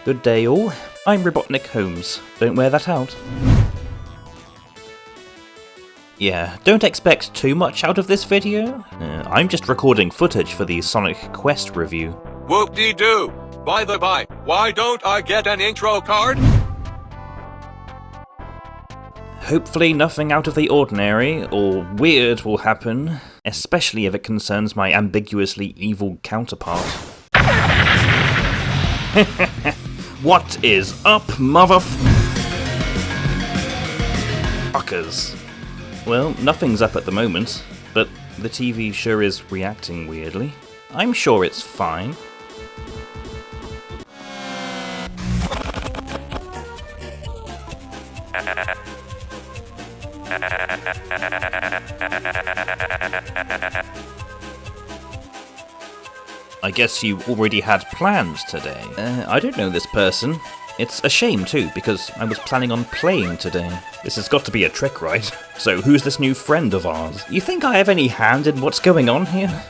Good day all, I'm RobotnikHolmes. Don't wear that out. Yeah, don't expect too much out of this video. I'm just recording footage for the Sonic Quest review. Whoop-de-doo! By the by, why don't I get an intro card? Hopefully nothing out of the ordinary or weird will happen, especially if it concerns my ambiguously evil counterpart. What is up, motherfuckers? Well, nothing's up at the moment, but the TV sure is reacting weirdly. I'm sure it's fine. I guess you already had plans today. I don't know this person. It's a shame too, because I was planning on playing today. This has got to be a trick, right? So who's this new friend of ours? You think I have any hand in what's going on here?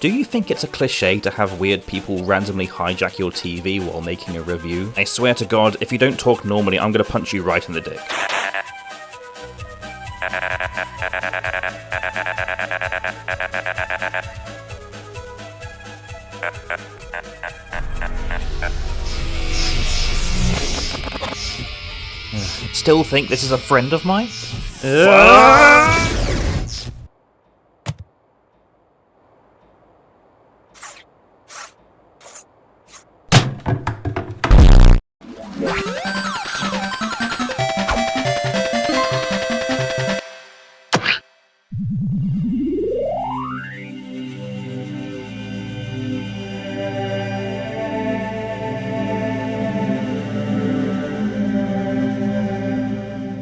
Do you think it's a cliche to have weird people randomly hijack your TV while making a review? I swear to God, if you don't talk normally, I'm gonna punch you right in the dick. Still think this is a friend of mine?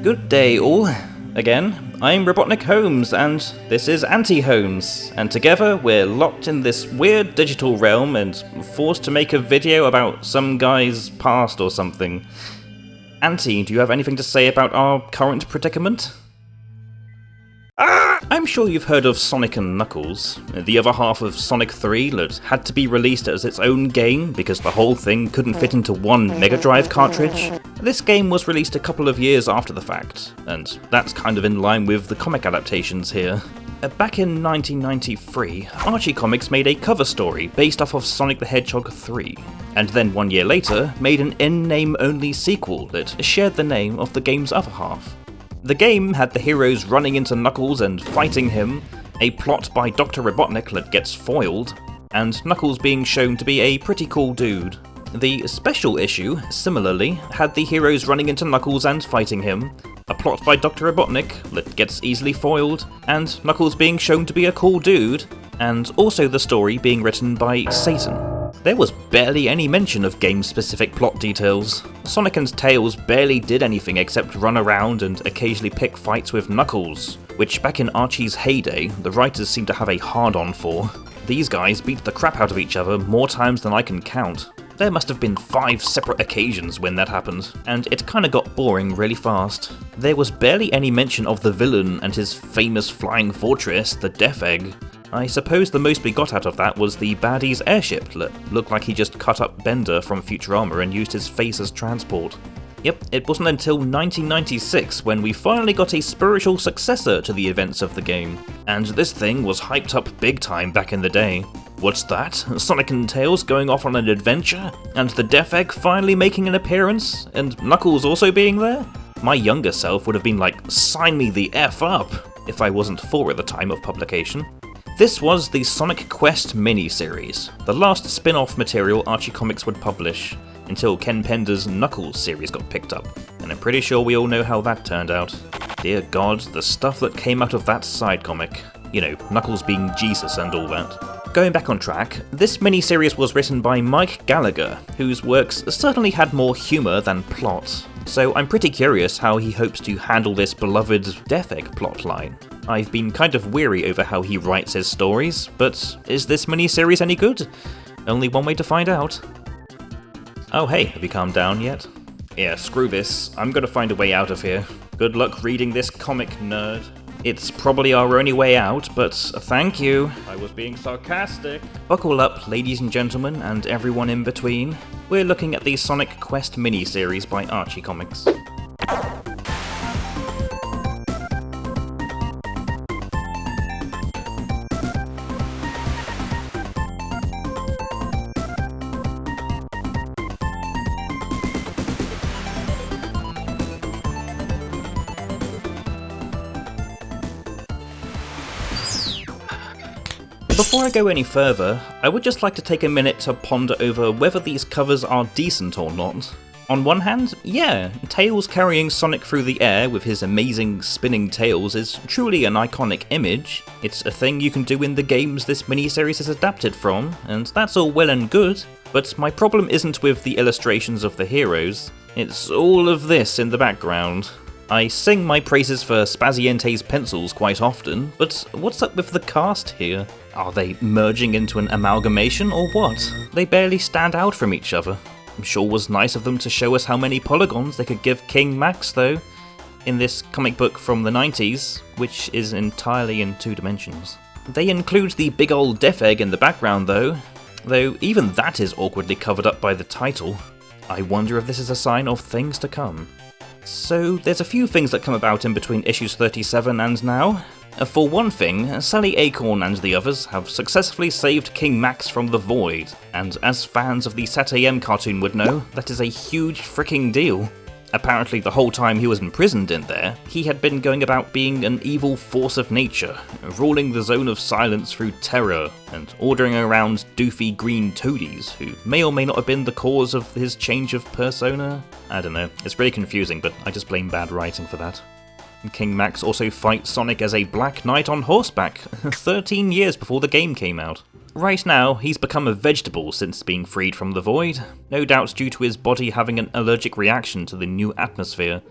Good day all. Again, I'm RobotnikHolmes and this is Anti-Holmes, and together we're locked in this weird digital realm and forced to make a video about some guy's past or something. Anti, do you have anything to say about our current predicament? I'm sure you've heard of Sonic and Knuckles, the other half of Sonic 3 that had to be released as its own game because the whole thing couldn't fit into one Mega Drive cartridge. This game was released a couple of years after the fact, and that's kind of in line with the comic adaptations here. Back in 1993, Archie Comics made a cover story based off of Sonic the Hedgehog 3, and then 1 year later made an in-name only sequel that shared the name of the game's other half. The game had the heroes running into Knuckles and fighting him, a plot by Dr. Robotnik that gets foiled, and Knuckles being shown to be a pretty cool dude. The special issue, similarly, had the heroes running into Knuckles and fighting him, a plot by Dr. Robotnik that gets easily foiled, and Knuckles being shown to be a cool dude, and also the story being written by Satan. There was barely any mention of game-specific plot details. Sonic and Tails barely did anything except run around and occasionally pick fights with Knuckles, which back in Archie's heyday, the writers seemed to have a hard-on for. These guys beat the crap out of each other more times than I can count. There must have been 5 separate occasions when that happened, and it kinda got boring really fast. There was barely any mention of the villain and his famous flying fortress, the Death Egg. I suppose the most we got out of that was the baddie's airship that looked like he just cut up Bender from Futurama and used his face as transport. Yep, it wasn't until 1996 when we finally got a spiritual successor to the events of the game, and this thing was hyped up big time back in the day. What's that? Sonic and Tails going off on an adventure? And the Death Egg finally making an appearance? And Knuckles also being there? My younger self would have been like, sign me the F up, if I wasn't 4 at the time of publication. This was the Sonic Quest mini-series, the last spin-off material Archie Comics would publish, until Ken Pender's Knuckles series got picked up, and I'm pretty sure we all know how that turned out. Dear God, the stuff that came out of that side comic. You know, Knuckles being Jesus and all that. Going back on track, this mini-series was written by Mike Gallagher, whose works certainly had more humour than plot, so I'm pretty curious how he hopes to handle this beloved Death Egg plotline. I've been kind of weary over how he writes his stories, but is this mini-series any good? Only one way to find out. Oh hey, have you calmed down yet? Yeah, screw this, I'm gonna find a way out of here. Good luck reading this comic, nerd. It's probably our only way out, but thank you. I was being sarcastic. Buckle up, ladies and gentlemen, and everyone in between. We're looking at the Sonic Quest miniseries by Archie Comics. Before I go any further, I would just like to take a minute to ponder over whether these covers are decent or not. On one hand, yeah, Tails carrying Sonic through the air with his amazing spinning tails is truly an iconic image. It's a thing you can do in the games this miniseries is adapted from, and that's all well and good, but my problem isn't with the illustrations of the heroes, it's all of this in the background. I sing my praises for Spaziente's pencils quite often, but what's up with the cast here? Are they merging into an amalgamation or what? They barely stand out from each other. I'm sure it was nice of them to show us how many polygons they could give King Max though, in this comic book from the 90s, which is entirely in 2 dimensions. They include the big old death egg in the background though even that is awkwardly covered up by the title. I wonder if this is a sign of things to come. So, there's a few things that come about in between issues 37 and now. For one thing, Sally Acorn and the others have successfully saved King Max from the Void, and as fans of the SatAM cartoon would know, that is a huge freaking deal. Apparently the whole time he was imprisoned in there, he had been going about being an evil force of nature, ruling the Zone of Silence through terror, and ordering around doofy green toadies, who may or may not have been the cause of his change of persona. I don't know, it's really confusing, but I just blame bad writing for that. King Max also fights Sonic as a Black Knight on horseback, 13 years before the game came out. Right now, he's become a vegetable since being freed from the Void, no doubt due to his body having an allergic reaction to the new atmosphere.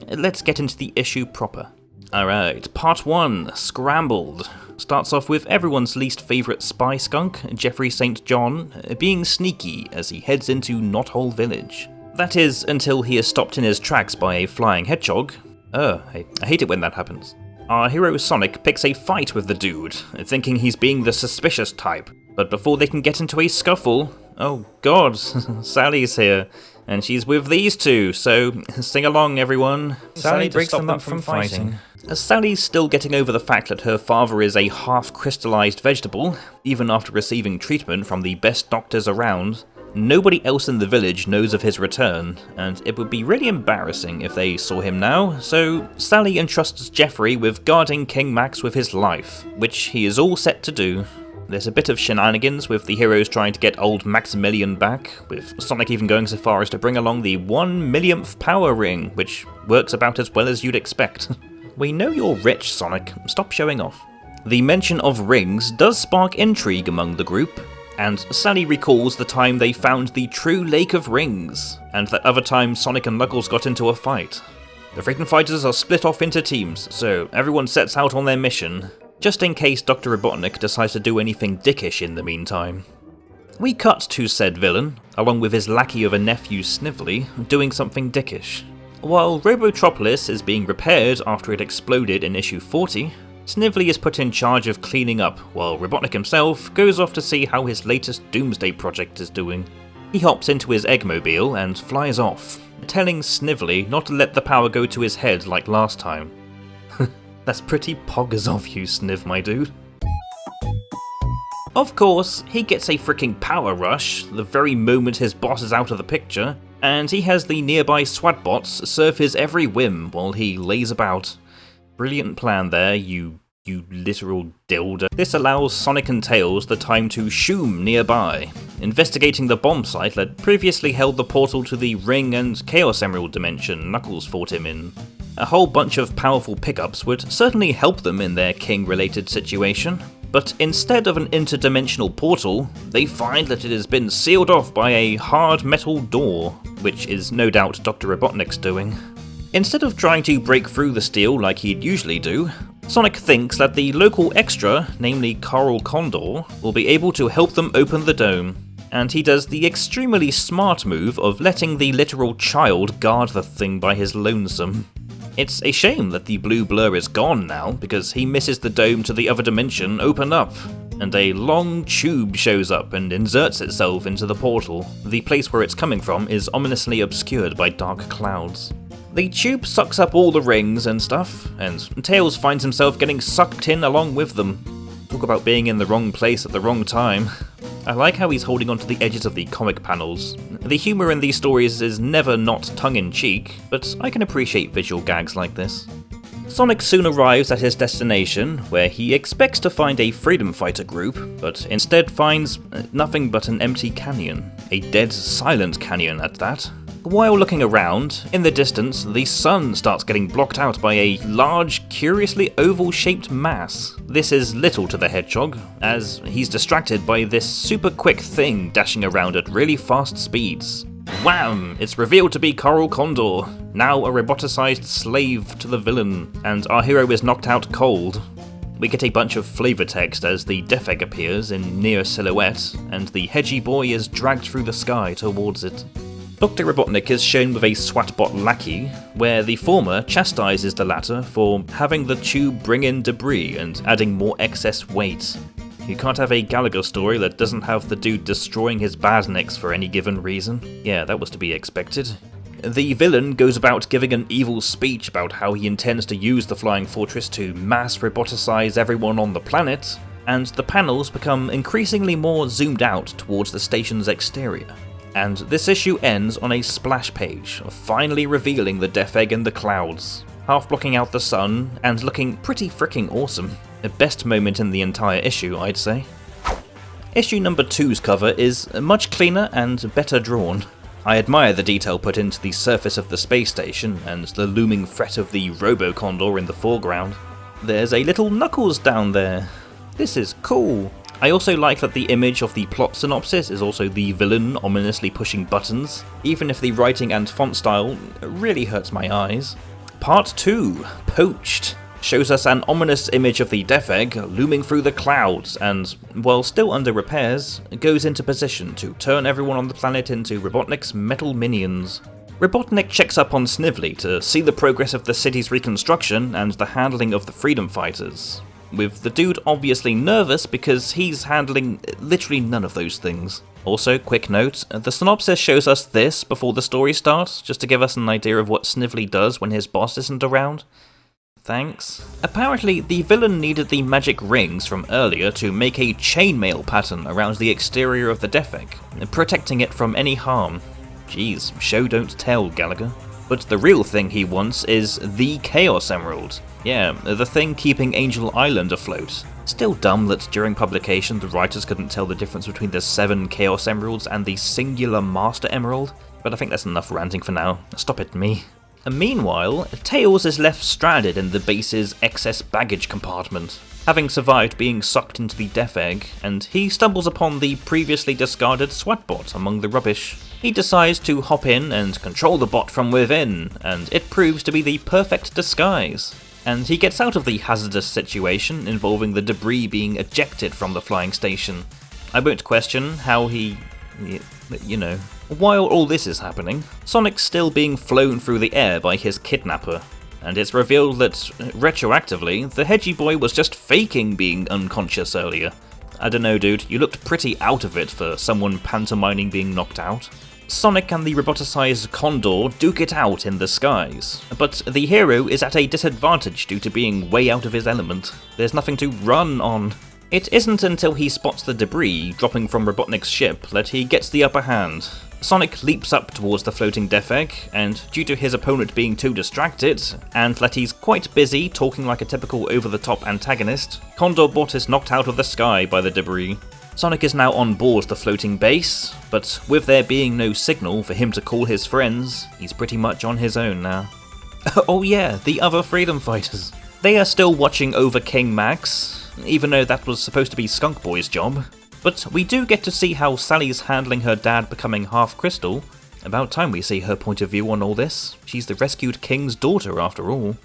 Let's get into the issue proper. Alright, part 1, Scrambled. Starts off with everyone's least favourite spy skunk, Jeffrey St. John, being sneaky as he heads into Knothole Village. That is, until he is stopped in his tracks by a flying hedgehog. I hate it when that happens. Our hero Sonic picks a fight with the dude, thinking he's being the suspicious type, but before they can get into a scuffle, oh god, Sally's here, and she's with these two, so sing along everyone. Sally breaks them up from fighting. Sally's still getting over the fact that her father is a half-crystallized vegetable, even after receiving treatment from the best doctors around. Nobody else in the village knows of his return, and it would be really embarrassing if they saw him now, so Sally entrusts Jeffrey with guarding King Max with his life, which he is all set to do. There's a bit of shenanigans with the heroes trying to get old Maximilian back, with Sonic even going so far as to bring along the 1 millionth power ring, which works about as well as you'd expect. We know you're rich, Sonic, stop showing off. The mention of rings does spark intrigue among the group, and Sally recalls the time they found the true Lake of Rings, and that other time Sonic and Knuckles got into a fight. The freedom fighters are split off into teams, so everyone sets out on their mission, just in case Dr. Robotnik decides to do anything dickish in the meantime. We cut to said villain, along with his lackey of a nephew Snively, doing something dickish. While Robotropolis is being repaired after it exploded in issue 40, Snively is put in charge of cleaning up, while Robotnik himself goes off to see how his latest Doomsday project is doing. He hops into his Eggmobile and flies off, telling Snively not to let the power go to his head like last time. That's pretty poggers of you, Sniv, my dude. Of course, he gets a freaking power rush the very moment his boss is out of the picture, and he has the nearby SWAT-bots serve his every whim while he lays about. Brilliant plan there, you literal dildo. This allows Sonic and Tails the time to shoom nearby, investigating the bomb site that previously held the portal to the Ring and Chaos Emerald dimension Knuckles fought him in. A whole bunch of powerful pickups would certainly help them in their King-related situation, but instead of an interdimensional portal, they find that it has been sealed off by a hard metal door, which is no doubt Dr. Robotnik's doing. Instead of trying to break through the steel like he'd usually do, Sonic thinks that the local extra, namely Coral Condor, will be able to help them open the dome, and he does the extremely smart move of letting the literal child guard the thing by his lonesome. It's a shame that the blue blur is gone now, because he misses the dome to the other dimension open up, and a long tube shows up and inserts itself into the portal. The place where it's coming from is ominously obscured by dark clouds. The tube sucks up all the rings and stuff, and Tails finds himself getting sucked in along with them. Talk about being in the wrong place at the wrong time. I like how he's holding onto the edges of the comic panels. The humour in these stories is never not tongue-in-cheek, but I can appreciate visual gags like this. Sonic soon arrives at his destination, where he expects to find a freedom fighter group, but instead finds nothing but an empty canyon. A dead, silent canyon at that. While looking around, in the distance, the sun starts getting blocked out by a large, curiously oval-shaped mass. This is little to the hedgehog, as he's distracted by this super quick thing dashing around at really fast speeds. Wham! It's revealed to be Coral Condor, now a roboticized slave to the villain, and our hero is knocked out cold. We get a bunch of flavor text as the Death Egg appears in near silhouette, and the hedgy boy is dragged through the sky towards it. Dr. Robotnik is shown with a SWATbot lackey, where the former chastises the latter for having the tube bring in debris and adding more excess weight. You can't have a Gallagher story that doesn't have the dude destroying his badniks for any given reason. Yeah, that was to be expected. The villain goes about giving an evil speech about how he intends to use the Flying Fortress to mass roboticize everyone on the planet, and the panels become increasingly more zoomed out towards the station's exterior. And this issue ends on a splash page, finally revealing the Death Egg in the clouds, half blocking out the sun and looking pretty fricking awesome. The best moment in the entire issue, I'd say. Issue number 2's cover is much cleaner and better drawn. I admire the detail put into the surface of the space station and the looming threat of the Robo-Condor in the foreground. There's a little Knuckles down there. This is cool. I also like that the image of the plot synopsis is also the villain ominously pushing buttons, even if the writing and font style really hurts my eyes. Part 2, Poached, shows us an ominous image of the Death Egg looming through the clouds and, while still under repairs, goes into position to turn everyone on the planet into Robotnik's metal minions. Robotnik checks up on Snively to see the progress of the city's reconstruction and the handling of the freedom fighters, with the dude obviously nervous because he's handling literally none of those things. Also, quick note, the synopsis shows us this before the story starts, just to give us an idea of what Snively does when his boss isn't around. Thanks. Apparently, the villain needed the magic rings from earlier to make a chainmail pattern around the exterior of the Death Egg, protecting it from any harm. Jeez, show don't tell, Gallagher. But the real thing he wants is the Chaos Emerald. Yeah, the thing keeping Angel Island afloat. Still dumb that during publication the writers couldn't tell the difference between the 7 Chaos Emeralds and the singular Master Emerald, but I think that's enough ranting for now. Stop it, me. Meanwhile, Tails is left stranded in the base's excess baggage compartment, having survived being sucked into the Death Egg, and he stumbles upon the previously discarded SWATbot among the rubbish. He decides to hop in and control the bot from within, and it proves to be the perfect disguise. And he gets out of the hazardous situation involving the debris being ejected from the flying station. I won't question how he... you know. While all this is happening, Sonic's still being flown through the air by his kidnapper, and it's revealed that, retroactively, the hedgy boy was just faking being unconscious earlier. I don't know, dude, you looked pretty out of it for someone pantomiming being knocked out. Sonic and the roboticized Condor duke it out in the skies, but the hero is at a disadvantage due to being way out of his element. There's nothing to run on. It isn't until he spots the debris dropping from Robotnik's ship that he gets the upper hand. Sonic leaps up towards the floating Death Egg, and due to his opponent being too distracted, and that he's quite busy talking like a typical over-the-top antagonist, Condorbot is knocked out of the sky by the debris. Sonic is now on board the floating base, but with there being no signal for him to call his friends, he's pretty much on his own now. Oh yeah, the other freedom fighters. They are still watching over King Max, even though that was supposed to be Skunk Boy's job. But we do get to see how Sally's handling her dad becoming half crystal. About time we see her point of view on all this. She's the rescued king's daughter after all.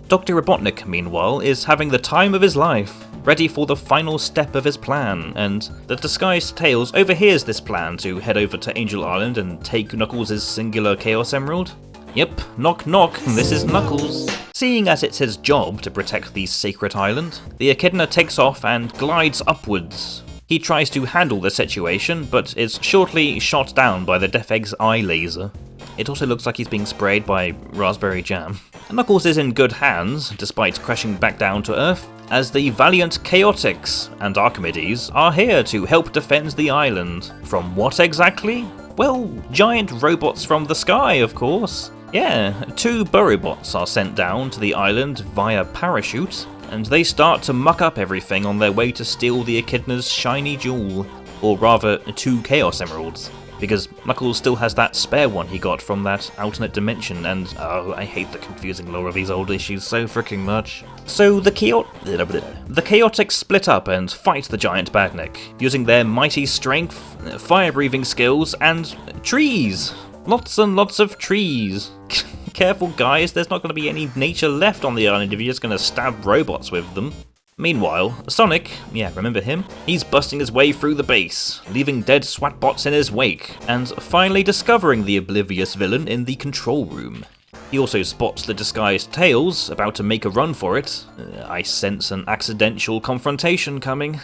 Dr. Robotnik, meanwhile, is having the time of his life, ready for the final step of his plan, and the disguised Tails overhears this plan to head over to Angel Island and take Knuckles' singular Chaos Emerald. Yep, knock knock, this is Knuckles. Seeing as it's his job to protect the sacred island, the echidna takes off and glides upwards. He tries to handle the situation, but is shortly shot down by the Death Egg's eye laser. It also looks like he's being sprayed by raspberry jam. Knuckles is in good hands, despite crashing back down to Earth, as the valiant Chaotix and Archimedes are here to help defend the island. From what exactly? Well, giant robots from the sky, of course. Yeah, 2 burrow-bots are sent down to the island via parachute, and they start to muck up everything on their way to steal the echidna's shiny jewel, or rather 2 Chaos Emeralds, because Knuckles still has that spare one he got from that alternate dimension, and oh, I hate the confusing lore of these old issues so freaking much. So the Chaotix split up and fight the giant Badnik, using their mighty strength, fire-breathing skills, and trees! Lots and lots of trees. Careful guys, there's not going to be any nature left on the island if you're just going to stab robots with them. Meanwhile, Sonic, yeah, remember him? He's busting his way through the base, leaving dead SWAT-bots in his wake, and finally discovering the oblivious villain in the control room. He also spots the disguised Tails, about to make a run for it. I sense an accidental confrontation coming.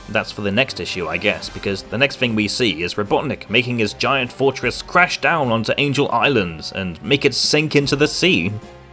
That's for the next issue, I guess, because the next thing we see is Robotnik making his giant fortress crash down onto Angel Island and make it sink into the sea.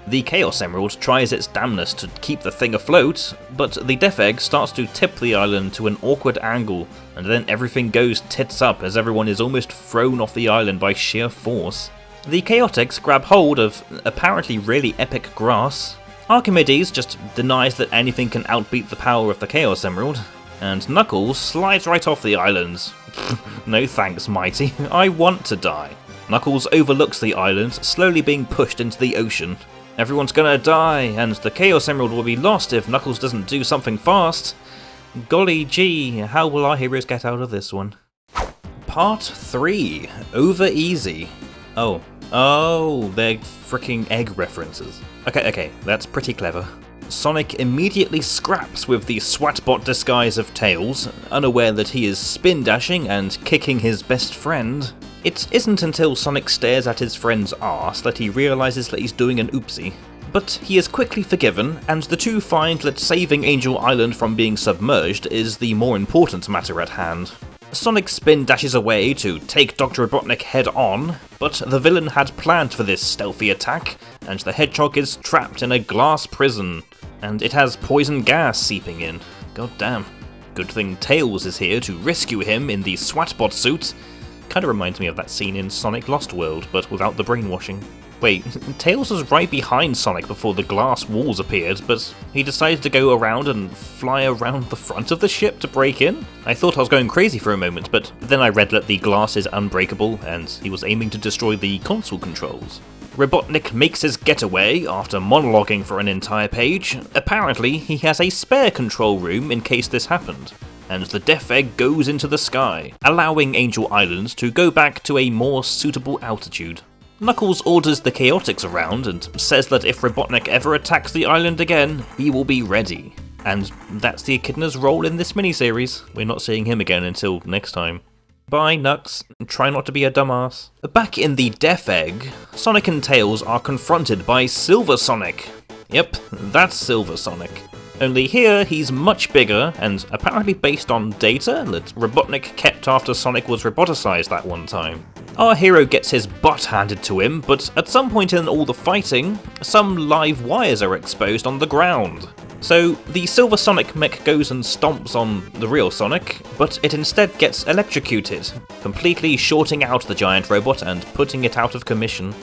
The Chaos Emerald tries its damnness to keep the thing afloat, but the Death Egg starts to tip the island to an awkward angle, and then everything goes tits up as everyone is almost thrown off the island by sheer force. The Chaotix grab hold of apparently really epic grass. Archimedes just denies that anything can outbeat the power of the Chaos Emerald, and Knuckles slides right off the island. No thanks, Mighty, I want to die. Knuckles overlooks the island, slowly being pushed into the ocean. Everyone's gonna die, and the Chaos Emerald will be lost if Knuckles doesn't do something fast. Golly gee, how will our heroes get out of this one? Part 3, Over Easy. Oh, they're freaking egg references. Okay, that's pretty clever. Sonic immediately scraps with the SWAT-bot disguise of Tails, unaware that he is spin-dashing and kicking his best friend. It isn't until Sonic stares at his friend's arse that he realises that he's doing an oopsie. But he is quickly forgiven, and the two find that saving Angel Island from being submerged is the more important matter at hand. Sonic spin-dashes away to take Dr. Robotnik head-on, but the villain had planned for this stealthy attack, and the Hedgehog is trapped in a glass prison. And it has poison gas seeping in. God damn. Good thing Tails is here to rescue him in the SWAT-bot suit. Kinda reminds me of that scene in Sonic Lost World, but without the brainwashing. Wait, Tails was right behind Sonic before the glass walls appeared, but he decided to go around and fly around the front of the ship to break in? I thought I was going crazy for a moment, but then I read that the glass is unbreakable, and he was aiming to destroy the console controls. Robotnik makes his getaway after monologuing for an entire page. Apparently, he has a spare control room in case this happened. And the Death Egg goes into the sky, allowing Angel Island to go back to a more suitable altitude. Knuckles orders the Chaotix around and says that if Robotnik ever attacks the island again, he will be ready. And that's the Echidna's role in this miniseries. We're not seeing him again until next time. Bye, Nux. Try not to be a dumbass. Back in the Death Egg, Sonic and Tails are confronted by Silver Sonic. Yep, that's Silver Sonic. Only here, he's much bigger, and apparently based on data that Robotnik kept after Sonic was roboticized that one time. Our hero gets his butt handed to him, but at some point in all the fighting, some live wires are exposed on the ground. So the Silver Sonic mech goes and stomps on the real Sonic, but it instead gets electrocuted, completely shorting out the giant robot and putting it out of commission.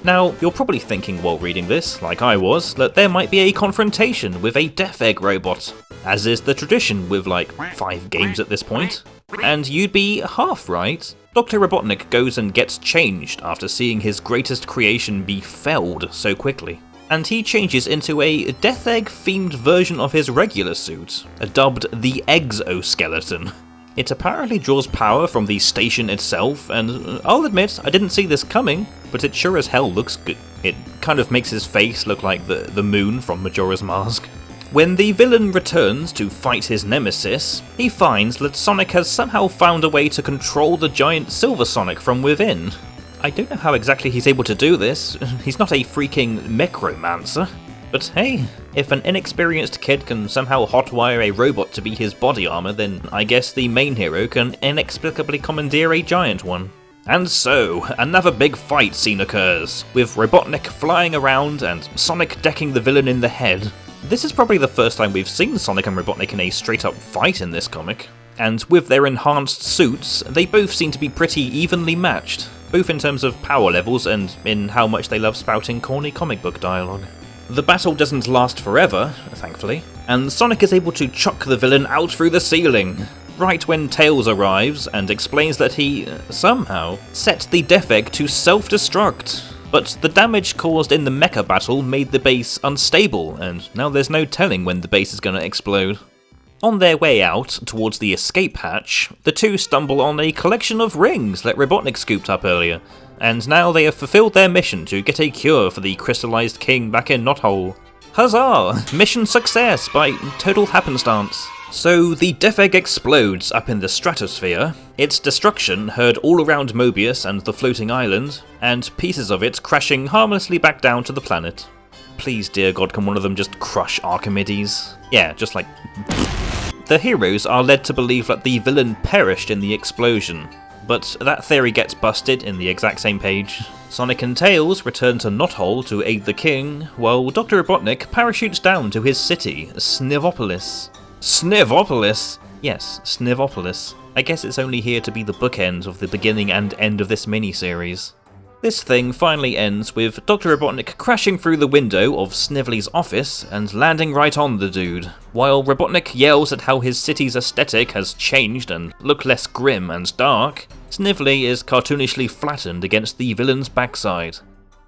Now, you're probably thinking while reading this, like I was, that there might be a confrontation with a Death Egg robot, as is the tradition with like 5 games at this point. And you'd be half right. Dr. Robotnik goes and gets changed after seeing his greatest creation be felled so quickly. And he changes into a Death Egg-themed version of his regular suit, dubbed the Exoskeleton. It apparently draws power from the station itself, and I'll admit, I didn't see this coming, but it sure as hell looks good. It kind of makes his face look like the moon from Majora's Mask. When the villain returns to fight his nemesis, he finds that Sonic has somehow found a way to control the giant Silver Sonic from within. I don't know how exactly he's able to do this. He's not a freaking necromancer. But hey, if an inexperienced kid can somehow hotwire a robot to be his body armor, then I guess the main hero can inexplicably commandeer a giant one. And so, another big fight scene occurs, with Robotnik flying around and Sonic decking the villain in the head. This is probably the first time we've seen Sonic and Robotnik in a straight-up fight in this comic. And with their enhanced suits, they both seem to be pretty evenly matched, both in terms of power levels and in how much they love spouting corny comic book dialogue. The battle doesn't last forever, thankfully, and Sonic is able to chuck the villain out through the ceiling, right when Tails arrives and explains that he, somehow, set the Death Egg to self-destruct. But the damage caused in the mecha battle made the base unstable, and now there's no telling when the base is gonna explode. On their way out, towards the escape hatch, the two stumble on a collection of rings that Robotnik scooped up earlier, and now they have fulfilled their mission to get a cure for the crystallized king back in Knothole. Huzzah! Mission success by total happenstance. So the Death Egg explodes up in the stratosphere, its destruction heard all around Mobius and the floating island, and pieces of it crashing harmlessly back down to the planet. Please, dear God, can one of them just crush Archimedes? Yeah, just like... The heroes are led to believe that the villain perished in the explosion, but that theory gets busted in the exact same page. Sonic and Tails return to Knothole to aid the king, while Dr. Robotnik parachutes down to his city, Snivopolis. Snivopolis? Yes, Snivopolis. I guess it's only here to be the bookend of the beginning and end of this mini-series. This thing finally ends with Dr. Robotnik crashing through the window of Snively's office and landing right on the dude, while Robotnik yells at how his city's aesthetic has changed and looked less grim and dark. Snively is cartoonishly flattened against the villain's backside.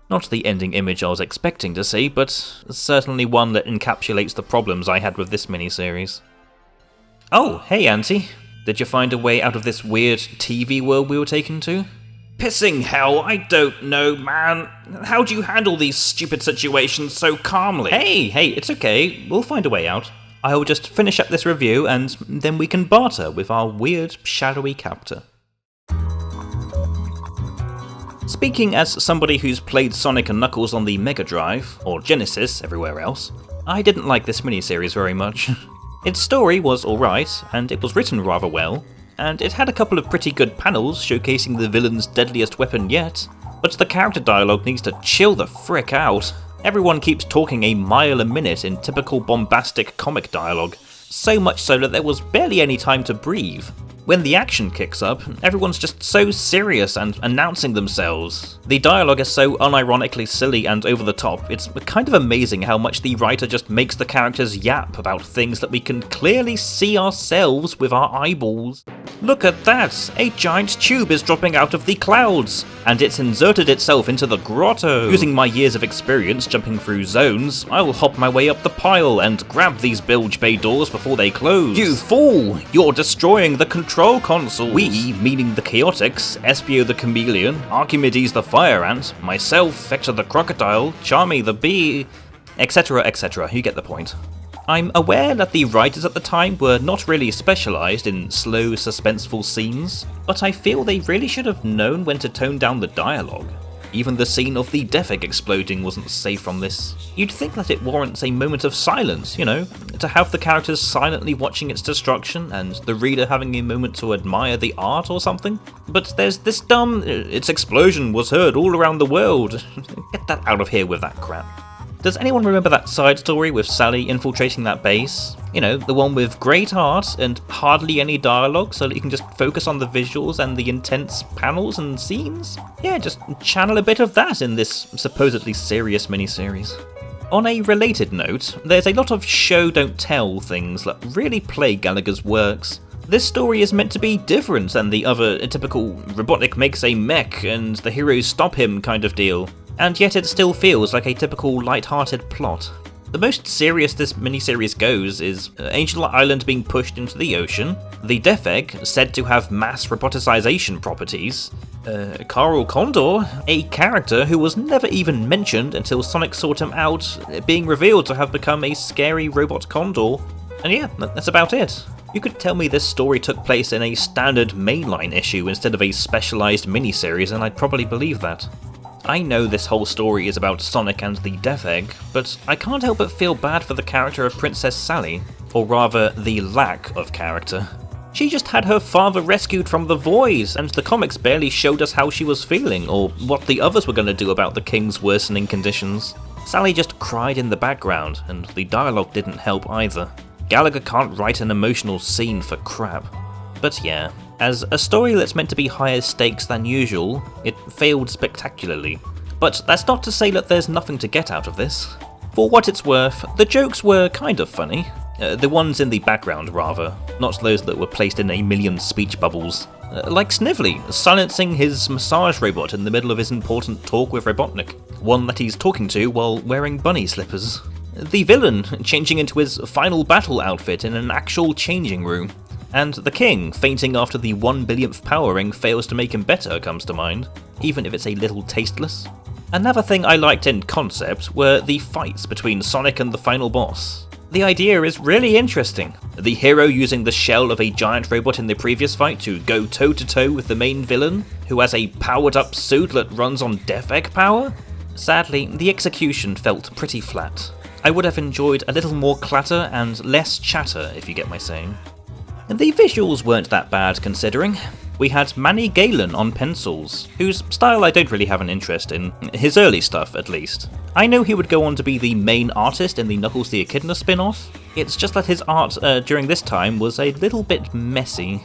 Not the ending image I was expecting to see, but certainly one that encapsulates the problems I had with this miniseries. Oh, hey Auntie. Did you find a way out of this weird TV world we were taken to? Pissing hell, I don't know, man. How do you handle these stupid situations so calmly? Hey, it's okay. We'll find a way out. I'll just finish up this review and then we can barter with our weird, shadowy captor. Speaking as somebody who's played Sonic and Knuckles on the Mega Drive, or Genesis everywhere else, I didn't like this miniseries very much. Its story was alright, and it was written rather well, and it had a couple of pretty good panels showcasing the villain's deadliest weapon yet, but the character dialogue needs to chill the frick out. Everyone keeps talking a mile a minute in typical bombastic comic dialogue, so much so that there was barely any time to breathe. When the action kicks up, everyone's just so serious and announcing themselves. The dialogue is so unironically silly and over the top, it's kind of amazing how much the writer just makes the characters yap about things that we can clearly see ourselves with our eyeballs. Look at that! A giant tube is dropping out of the clouds, and it's inserted itself into the grotto. Using my years of experience jumping through zones, I'll hop my way up the pile and grab these bilge bay doors before they close. You fool! You're destroying the control console. We, meaning the Chaotix, Espio the Chameleon, Archimedes the Fire Ant, myself, Hector the Crocodile, Charmy the Bee, etc, etc, you get the point. I'm aware that the writers at the time were not really specialised in slow, suspenseful scenes, but I feel they really should have known when to tone down the dialogue. Even the scene of the Death Egg exploding wasn't safe from this. You'd think that it warrants a moment of silence, you know, to have the characters silently watching its destruction and the reader having a moment to admire the art or something. But there's this dumb, its explosion was heard all around the world. Get that out of here with that crap. Does anyone remember that side story with Sally infiltrating that base? You know, the one with great art and hardly any dialogue so that you can just focus on the visuals and the intense panels and scenes? Yeah, just channel a bit of that in this supposedly serious miniseries. On a related note, there's a lot of show-don't-tell things that really plague Gallagher's works. This story is meant to be different than the other typical Robotnik makes a mech and the heroes stop him kind of deal. And yet it still feels like a typical light-hearted plot. The most serious this miniseries goes is Angel Island being pushed into the ocean, the Death Egg said to have mass roboticization properties, Carl Condor, a character who was never even mentioned until Sonic sought him out, being revealed to have become a scary robot condor, and yeah, that's about it. You could tell me this story took place in a standard mainline issue instead of a specialised miniseries and I'd probably believe that. I know this whole story is about Sonic and the Death Egg, but I can't help but feel bad for the character of Princess Sally, or rather the lack of character. She just had her father rescued from the void, and the comics barely showed us how she was feeling, or what the others were going to do about the king's worsening conditions. Sally just cried in the background, and the dialogue didn't help either. Gallagher can't write an emotional scene for crap. But yeah, as a story that's meant to be higher stakes than usual, it failed spectacularly. But that's not to say that there's nothing to get out of this. For what it's worth, the jokes were kind of funny. The ones in the background, rather, not those that were placed in a million speech bubbles. Like Snively, silencing his massage robot in the middle of his important talk with Robotnik, one that he's talking to while wearing bunny slippers. The villain changing into his final battle outfit in an actual changing room. And the king fainting after the 1 billionth power ring fails to make him better comes to mind, even if it's a little tasteless. Another thing I liked in concept were the fights between Sonic and the final boss. The idea is really interesting. The hero using the shell of a giant robot in the previous fight to go toe-to-toe with the main villain, who has a powered-up suit that runs on Death Egg power? Sadly, the execution felt pretty flat. I would have enjoyed a little more clatter and less chatter, if you get my saying. The visuals weren't that bad considering. We had Manny Galen on pencils, whose style I don't really have an interest in, his early stuff at least. I know he would go on to be the main artist in the Knuckles the Echidna spin-off, it's just that his art during this time was a little bit messy.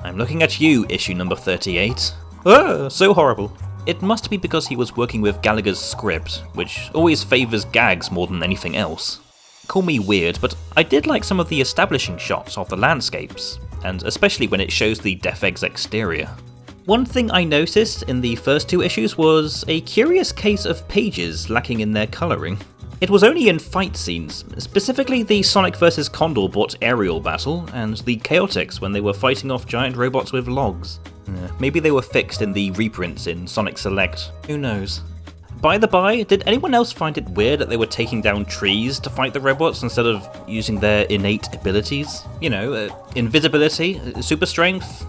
I'm looking at you, issue number 38. So horrible. It must be because he was working with Gallagher's script, which always favours gags more than anything else. Call me weird, but I did like some of the establishing shots of the landscapes, and especially when it shows the Death Egg's exterior. One thing I noticed in the first 2 issues was a curious case of pages lacking in their colouring. It was only in fight scenes, specifically the Sonic vs Condorbot aerial battle, and the Chaotix when they were fighting off giant robots with logs. Maybe they were fixed in the reprints in Sonic Select, who knows. By the by, did anyone else find it weird that they were taking down trees to fight the robots instead of using their innate abilities? You know, invisibility, super strength,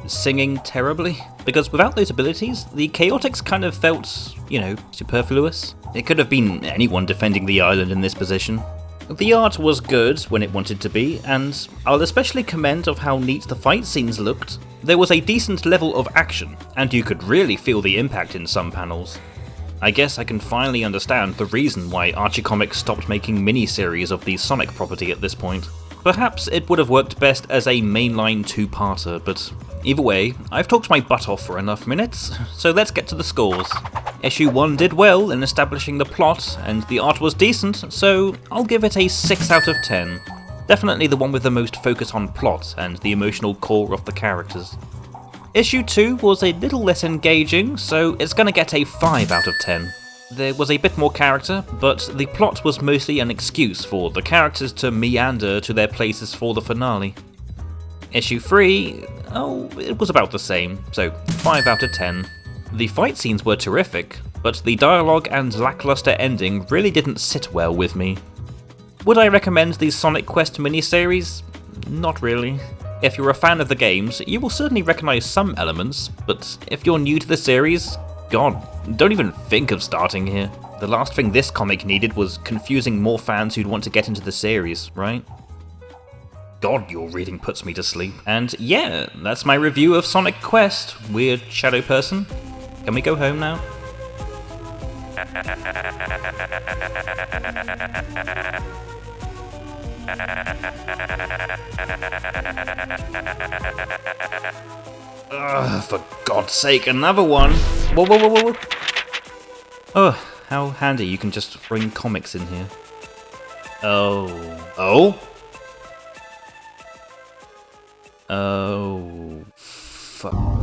singing terribly? Because without those abilities, the Chaotix kind of felt, you know, superfluous. It could have been anyone defending the island in this position. The art was good when it wanted to be, and I'll especially commend of how neat the fight scenes looked. There was a decent level of action, and you could really feel the impact in some panels. I guess I can finally understand the reason why Archie Comics stopped making miniseries of the Sonic property at this point. Perhaps it would have worked best as a mainline 2-parter, but either way, I've talked my butt off for enough minutes, so let's get to the scores. Issue 1 did well in establishing the plot, and the art was decent, so I'll give it a 6 out of 10. Definitely the one with the most focus on plot and the emotional core of the characters. Issue 2 was a little less engaging, so it's gonna get a 5 out of 10. There was a bit more character, but the plot was mostly an excuse for the characters to meander to their places for the finale. Issue 3, it was about the same, so 5 out of 10. The fight scenes were terrific, but the dialogue and lackluster ending really didn't sit well with me. Would I recommend the Sonic Quest miniseries? Not really. If you're a fan of the games, you will certainly recognise some elements, but if you're new to the series, God, don't even think of starting here. The last thing this comic needed was confusing more fans who'd want to get into the series, right? God, your reading puts me to sleep. And yeah, that's my review of Sonic Quest, weird shadow person. Can we go home now? Ugh, for God's sake, another one! Whoa. Oh, how handy you can just bring comics in here. Oh, fuck.